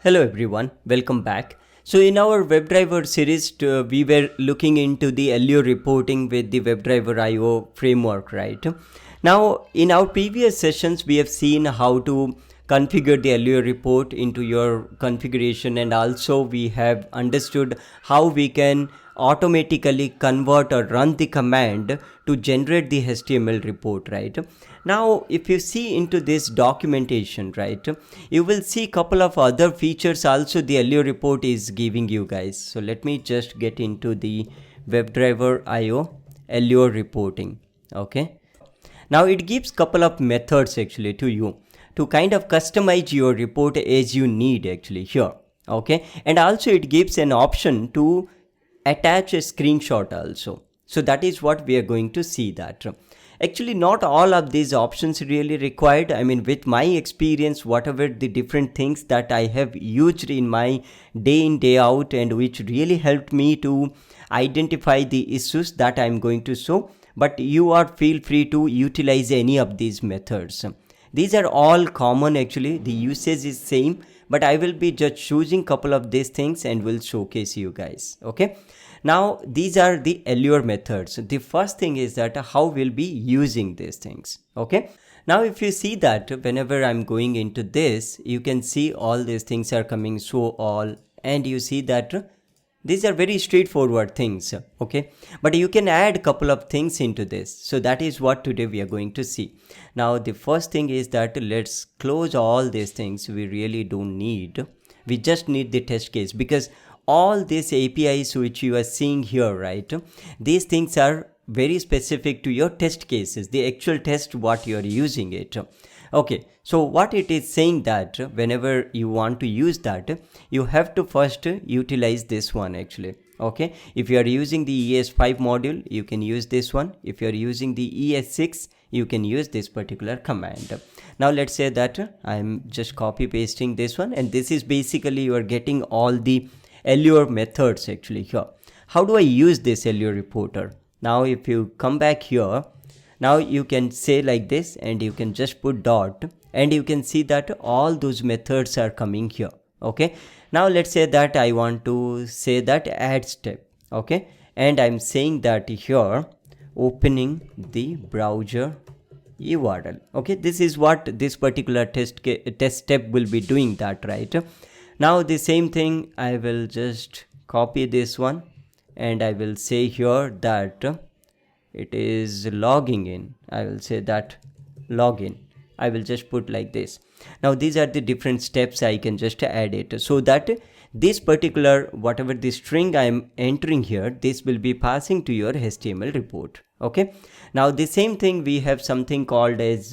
Hello everyone, welcome back. So in our WebDriver series, we were looking into the Allure reporting with the WebDriver IO framework, right? Now, in our previous sessions, we have seen how to configure the Allure report into your configuration, and also we have understood how we can automatically convert or run the command to generate the HTML report, right? Now if you see into this documentation, right, you will see couple of other features also the Allure report is giving you guys. So let me just get into the WebDriver IO Allure reporting. Okay, now it gives couple of methods actually to you to kind of customize your report as you need actually here. Okay, and also it gives an option to attach a screenshot also. So that is what we are going to see that. Actually, not all of these options really required. I mean, with my experience, whatever the different things that I have used in my day in, day out, and which really helped me to identify the issues that I'm going to show. But you are feel free to utilize any of these methods. These are all common actually. The usage is same, but I will be just choosing couple of these things and will showcase you guys. Okay. Now these are the Allure methods. The first thing is that how we'll be using these things. Okay. Now if you see that whenever I'm going into this, you can see all these things are coming, show all, and you see that these are very straightforward things. Okay, but you can add a couple of things into this. So that is what today we are going to see. Now the first thing is that let's close all these things we really don't need. We just need the test case, because all these APIs which you are seeing here, right, these things are very specific to your test cases, the actual test what you are using it. Okay, so what it is saying that whenever you want to use that, you have to first utilize this one actually. Okay, if you are using the ES5 module, you can use this one. If you are using the ES6, you can use this particular command. Now let's say that I'm just copy pasting this one, and this is basically you are getting all the Allure methods actually here. How do I use this Allure reporter? Now if you come back here, now you can say like this, and you can just put dot, and you can see that all those methods are coming here. Okay, now let's say that I want to say that add step. Okay, and I'm saying that here opening the browser URL. Okay, this is what this particular test step will be doing that, right? Now the same thing, I will just copy this one, and I will say here that it is logging in. I will say that login. I will just put like this. Now these are the different steps I can just add it, so that this particular whatever the string I am entering here, this will be passing to your HTML report. Okay, now the same thing we have something called as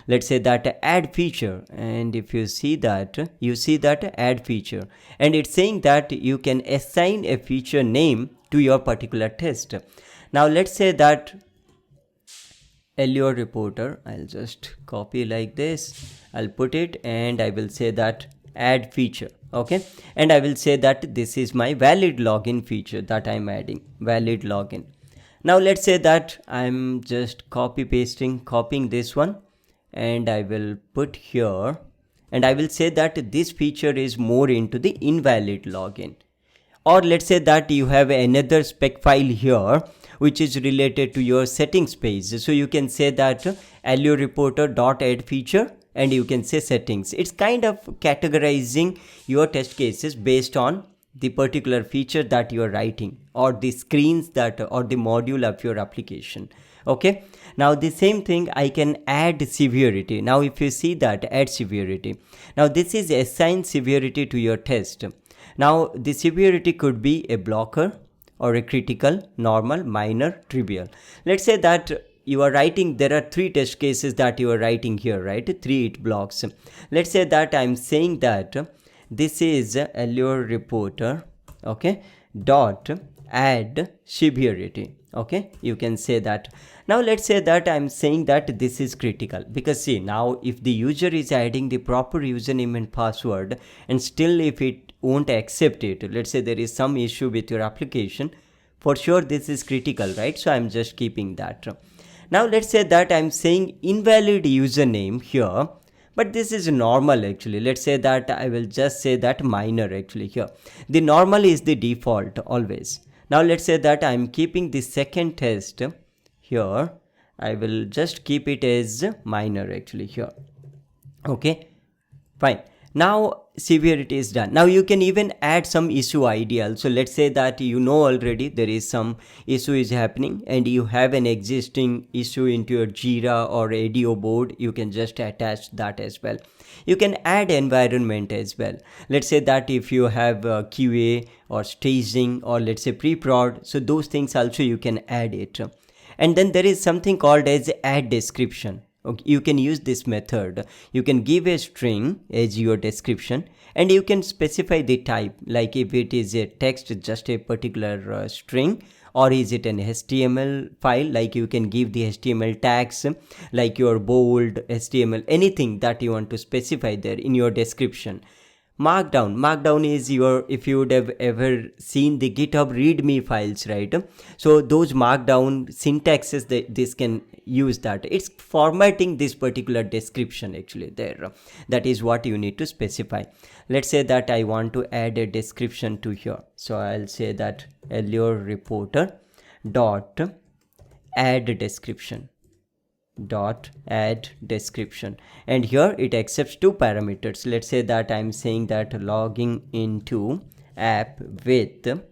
let's say that add feature, and if you see that, you see that add feature, and it's saying that you can assign a feature name to your particular test. Now let's say that Allure reporter, I'll just copy like this, I'll put it, and I will say that add feature. Okay, and I will say that this is my valid login feature that I'm adding, valid login. Now let's say that I'm just copying this one, and I will put here, and I will say that this feature is more into the invalid login. Or let's say that you have another spec file here which is related to your settings page. So you can say that Allure reporter dot add feature, and you can say settings. It's kind of categorizing your test cases based on the particular feature that you are writing, or the screens that, or the module of your application. Okay, now the same thing I can add severity. Now if you see that add severity, now this is assign severity to your test. Now the severity could be a blocker, or a critical, normal, minor, trivial. Let's say that you are writing, there are 3 test cases that you are writing here, right? 3 blocks. Let's say that I'm saying that this is Allure reporter, okay, dot add severity. Okay, you can say that. Now let's say that I'm saying that this is critical, because see, now if the user is adding the proper username and password, and still if it won't accept it, let's say there is some issue with your application, for sure this is critical, right? So I'm just keeping that. Now let's say that I'm saying invalid username here, but this is normal actually. Let's say that I will just say that minor actually here. The normal is the default always. Now let's say that I'm keeping the second test here. I will just keep it as minor actually here. Okay, fine. Now severity is done. Now you can even add some issue ID also. Let's say that you know already there is some issue is happening and you have an existing issue into your Jira or ADO board. You can just attach that as well. You can add environment as well. Let's say that if you have QA or staging or let's say pre-prod, so those things also you can add it. And then there is something called as add description. Okay, you can use this method. You can give a string as your description and you can specify the type, like if it is a text, just a particular string, or is it an HTML file, like you can give the HTML tags like your bold HTML, anything that you want to specify there in your description. Markdown is your, if you would have ever seen the GitHub readme files, right? So those markdown syntaxes, this can use that. It's formatting this particular description actually there. That is what you need to specify. Let's say that I want to add a description to here, so I'll say that Allure reporter dot add description and here it accepts two parameters. Let's say that I'm saying that logging into app with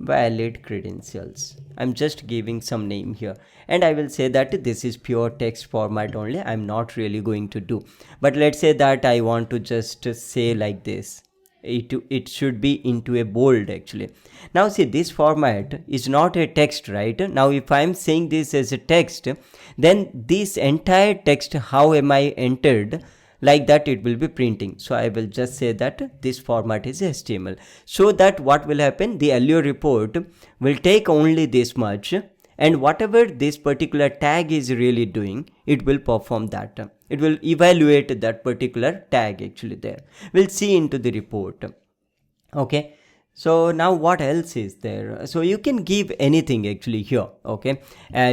valid credentials. I'm just giving some name here and I will say that this is pure text format only. I'm not really going to do, but let's say that I want to just say like this. It should be into a bold actually. Now see, this format is not a text, right? Now if I'm saying this as a text, then this entire text, how am I entered, like that it will be printing. So I will just say that this format is HTML, so that what will happen, the Allure report will take only this much and whatever this particular tag is really doing, it will perform that. It will evaluate that particular tag actually there. We'll see into the report. Okay, so now what else is there? So you can give anything actually here. Okay,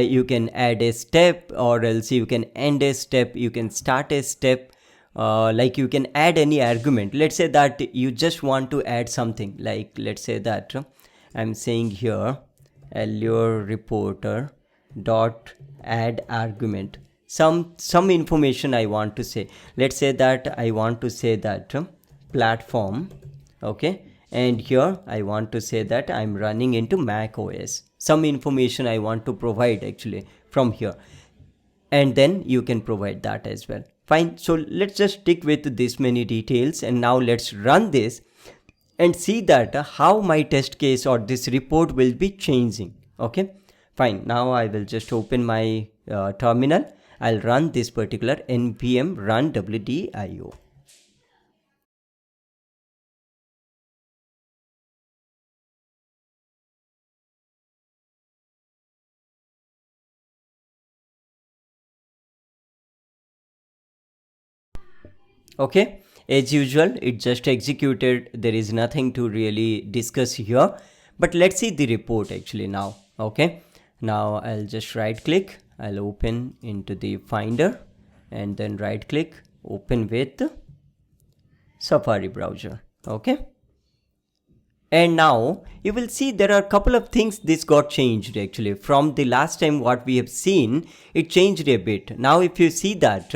you can add a step, or else you can end a step, you can start a step, like you can add any argument. Let's say that you just want to add something, like let's say that I'm saying here Allure reporter dot add argument, some information I want to say. Let's say that I want to say that platform. Okay, and here I want to say that I'm running into Mac OS, some information I want to provide actually from here, and then you can provide that as well. Fine, so let's just stick with this many details and now let's run this and see that how my test case or this report will be changing. Okay, fine. Now I will just open my terminal. I'll run this particular npm run wdio. Okay, as usual it just executed. There is nothing to really discuss here, but let's see the report actually now. Okay, now I'll just right click, I'll open into the Finder and then right click, open with Safari browser. Okay, and now you will see there are a couple of things this got changed actually from the last time what we have seen. It changed a bit. Now if you see that,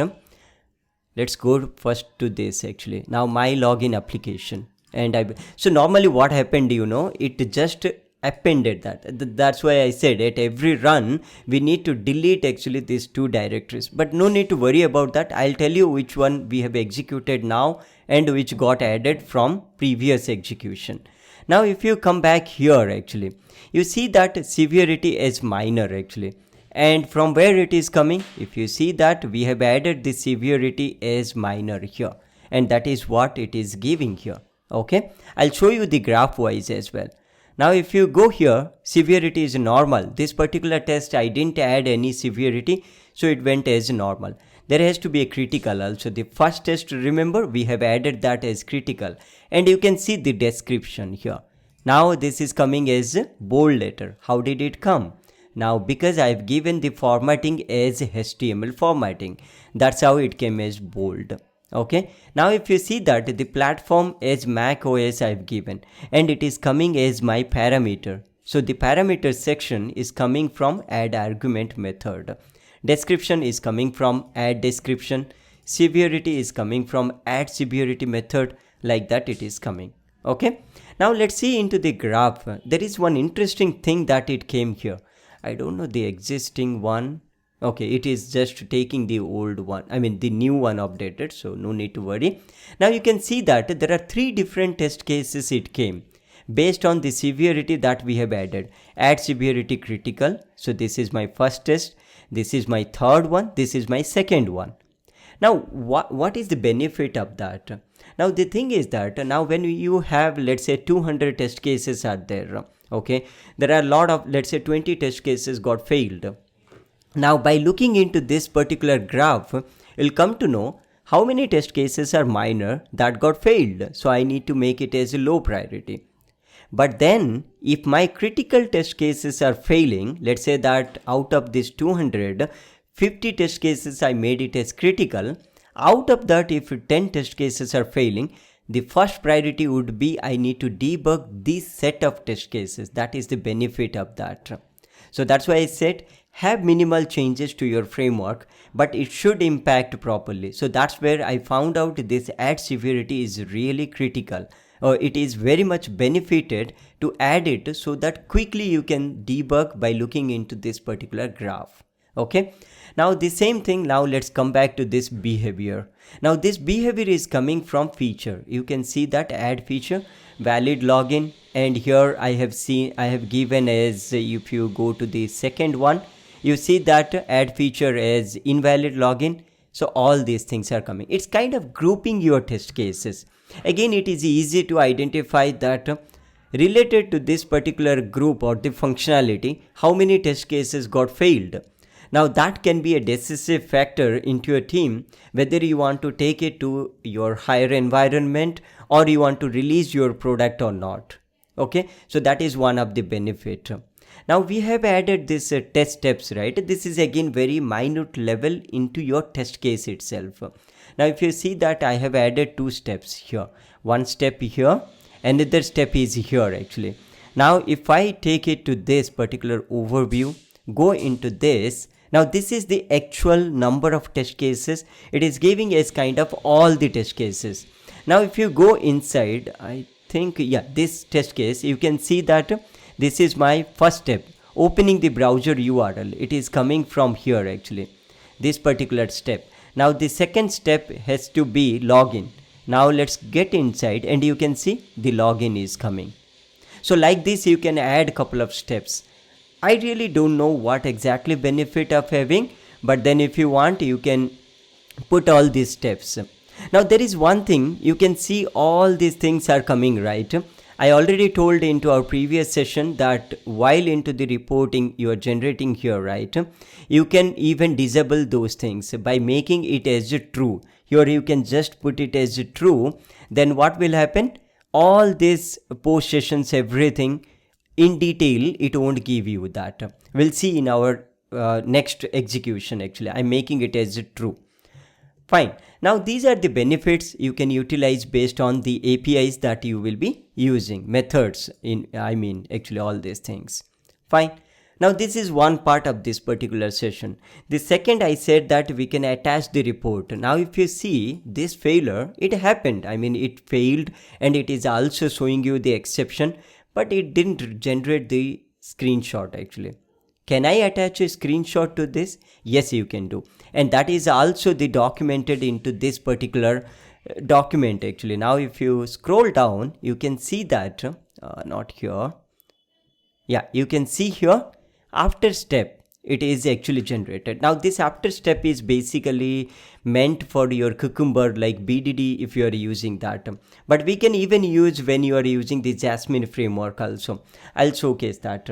let's go first to this actually. Now my login application, and so normally what happened, you know, it just appended that. That's why I said at every run we need to delete actually these two directories, but no need to worry about that. I'll tell you which one we have executed now and which got added from previous execution. Now if you come back here actually, you see that severity is minor actually. And from where it is coming, if you see that we have added the severity as minor here, and that is what it is giving here. Okay, I'll show you the graph wise as well. Now if you go here, severity is normal. This particular test I didn't add any severity, so it went as normal. There has to be a critical also. The first test, remember, we have added that as critical, and you can see the description here. Now this is coming as bold letter. How did it come? Now because I've given the formatting as HTML formatting, that's how it came as bold. Okay, now if you see that the platform as Mac OS I've given, and it is coming as my parameter. So the parameter section is coming from add argument method. Description is coming from add description. Severity is coming from add severity method. Like that it is coming. Okay, now let's see into the graph. There is one interesting thing that it came here. I don't know the existing one. Okay, it is just taking the old one, I mean the new one updated, so no need to worry. Now you can see that there are 3 different test cases it came based on the severity that we have added. Add severity critical, so this is my first test, this is my third one, this is my second one. Now what is the benefit of that? Now the thing is that now when you have, let's say 200 test cases are there, okay, there are a lot of, let's say 20 test cases got failed. Now by looking into this particular graph, you'll come to know how many test cases are minor that got failed. So I need to make it as a low priority. But then if my critical test cases are failing, let's say that out of this 200, 50 test cases I made it as critical. Out of that, if 10 test cases are failing, the first priority would be I need to debug this set of test cases. That is the benefit of that. So that's why I said have minimal changes to your framework, but it should impact properly. So that's where I found out this add severity is really critical. It is very much benefited to add it so that quickly you can debug by looking into this particular graph. Okay, now the same thing, now let's come back to this behavior. Now this behavior is coming from feature. You can see that add feature, valid login, and here I have given as, if you go to the second one, you see that add feature as invalid login. So all these things are coming. It's kind of grouping your test cases. Again, it is easy to identify that related to this particular group or the functionality, how many test cases got failed. Now that can be a decisive factor into your team, whether you want to take it to your higher environment or you want to release your product or not. Okay, so that is one of the benefit. Now we have added this test steps, right? This is again very minute level into your test case itself. Now if you see that I have added 2 steps here, one step here, another step is here actually. Now if I take it to this particular overview, go into this, now this is the actual number of test cases. It is giving as kind of all the test cases. Now if you go inside, I think, yeah, this test case, you can see that this is my first step, opening the browser URL. It is coming from here actually, this particular step. Now the second step has to be login. Now let's get inside and you can see the login is coming. So like this you can add couple of steps. I really don't know what exactly benefit of having, but then if you want you can put all these steps. Now there is one thing, you can see all these things are coming, right? I already told into our previous session that while into the reporting you are generating here, right, you can even disable those things by making it as true. Here you can just put it as true. Then what will happen? All these post sessions, everything in detail, it won't give you that. We'll see in our next execution actually. I'm making it as true. Fine. Now these are the benefits you can utilize based on the APIs that you will be using, methods actually all these things. Fine. Now this is one part of this particular session. The second, I said that we can attach the report. Now if you see this failure, it happened. It failed and it is also showing you the exception, but it didn't generate the screenshot actually. Can I attach a screenshot to this? Yes, you can do. And that is also the documented into this particular document actually. Now if you scroll down, you can see that, not here. Yeah, you can see here, after step, it is actually generated. Now this after step is basically meant for your Cucumber like BDD if you are using that. But we can even use when you are using the Jasmine framework also. I'll showcase that.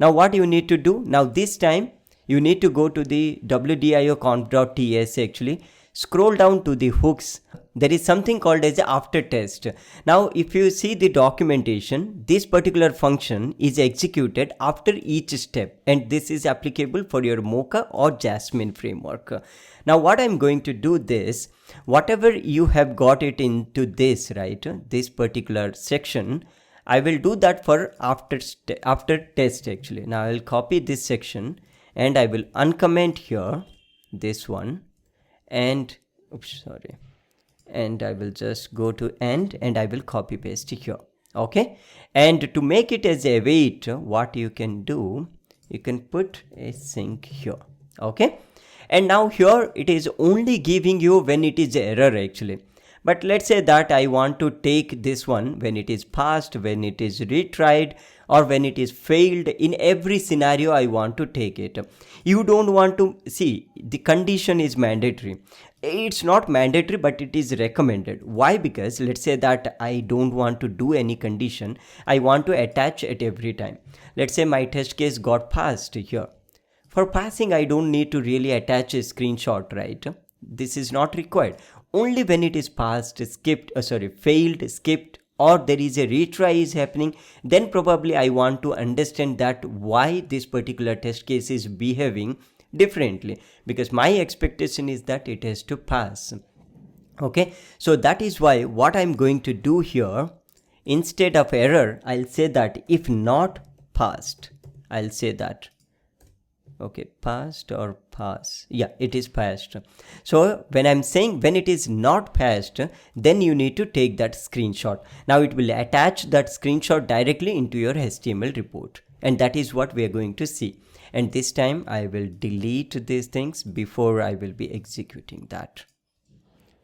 Now what you need to do, now this time you need to go to the wdioconf.ts actually, scroll down to the hooks. There is something called as after test. Now if you see the documentation, this particular function is executed after each step, and this is applicable for your Mocha or Jasmine framework. Now what I'm going to do this, whatever you have got it into this, right, this particular section, I will do that for after test actually. Now I will copy this section and I will uncomment here this one, and and I will just go to end and I will copy paste here. Okay, and to make it as a await, what you can do, you can put a sync here. Okay, and now here it is only giving you when it is error actually. But let's say that I want to take this one when it is passed, when it is retried, or when it is failed. In every scenario I want to take it. You don't want to see the condition is mandatory. It's not mandatory, but it is recommended. Why? Because let's say that I don't want to do any condition. I want to attach it every time. Let's say my test case got passed here. For passing, I don't need to really attach a screenshot, right? This is not required. Only when it is passed, skipped, failed, skipped, or there is a retry is happening, then probably I want to understand that why this particular test case is behaving differently, because my expectation is that it has to pass. Okay, so that is why what I'm going to do here, instead of error, I'll say that if not passed, I'll say that. Okay, passed or pass, yeah, it is passed. So when I'm saying when it is not passed, then you need to take that screenshot. Now it will attach that screenshot directly into your HTML report, and that is what we are going to see. And this time I will delete these things before I will be executing that,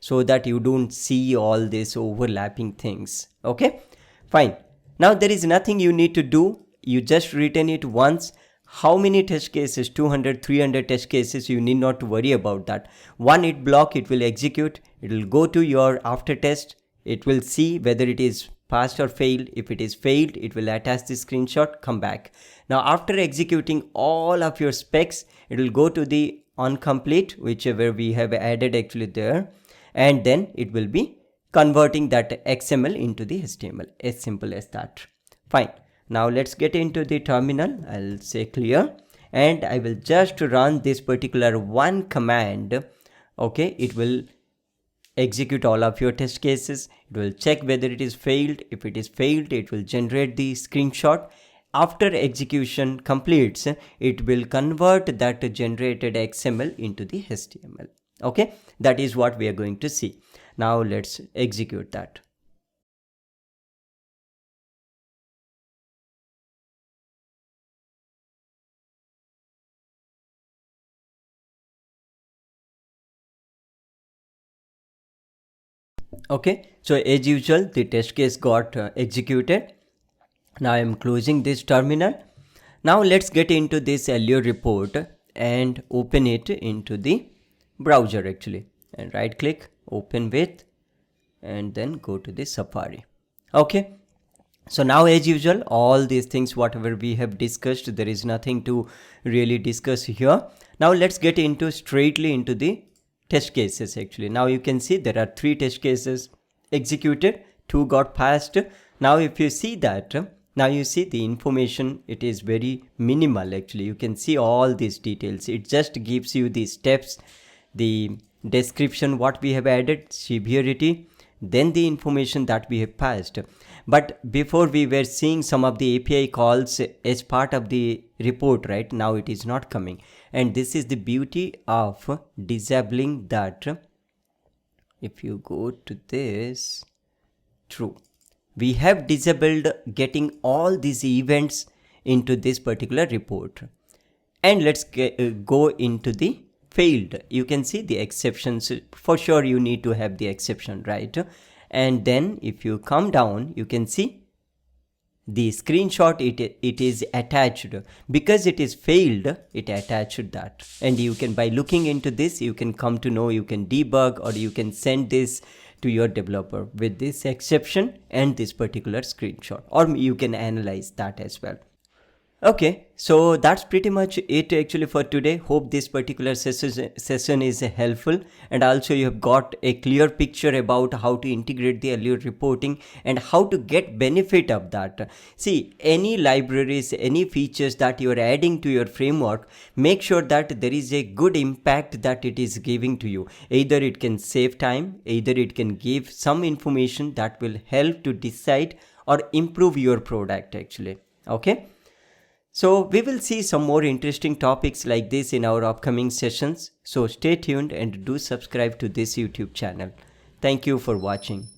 so that you don't see all these overlapping things. Okay, fine. Now there is nothing you need to do. You just written it once. How many test cases? 200, 300 test cases. You need not to worry about that. One it block, it will execute. It will go to your after test. It will see whether it is passed or failed. If it is failed, it will attach the screenshot, come back. Now after executing all of your specs, it will go to the incomplete, whichever we have added actually there, and then it will be converting that XML into the HTML. As simple as that. Fine. Now let's get into the terminal. I'll say clear, and I will just run this particular one command. Okay, it will execute all of your test cases. It will check whether it is failed. If it is failed, it will generate the screenshot. After execution completes, it will convert that generated XML into the HTML. Okay, that is what we are going to see. Now let's execute that. Okay, so as usual, the test case got executed. Now I am closing this terminal. Now let's get into this Allure report and open it into the browser actually, and right click, open with, and then go to the Safari. Okay, so now as usual, all these things whatever we have discussed, there is nothing to really discuss here. Now let's get into straightly into the test cases actually. Now you can see there are 3 test cases executed, 2 got passed. Now if you see that, now you see the information, it is very minimal actually. You can see all these details. It just gives you the steps, the description what we have added, severity, then the information that we have passed. But before we were seeing some of the API calls as part of the report, right? Now it is not coming, and this is the beauty of disabling that. If you go to this, true, we have disabled getting all these events into this particular report. And let's go into the failed. You can see the exceptions. For sure you need to have the exception, right? And then if you come down, you can see the screenshot, it is attached. Because it is failed, it attached that. And you can, by looking into this, you can come to know, you can debug, or you can send this to your developer with this exception and this particular screenshot, or you can analyze that as well. Okay, so that's pretty much it actually for today. Hope this particular session is helpful, and also you have got a clear picture about how to integrate the Allure reporting and how to get benefit of that. See, any libraries, any features that you are adding to your framework, make sure that there is a good impact that it is giving to you. Either it can save time, either it can give some information that will help to decide or improve your product actually. Okay. So, we will see some more interesting topics like this in our upcoming sessions. So, stay tuned and do subscribe to this YouTube channel. Thank you for watching.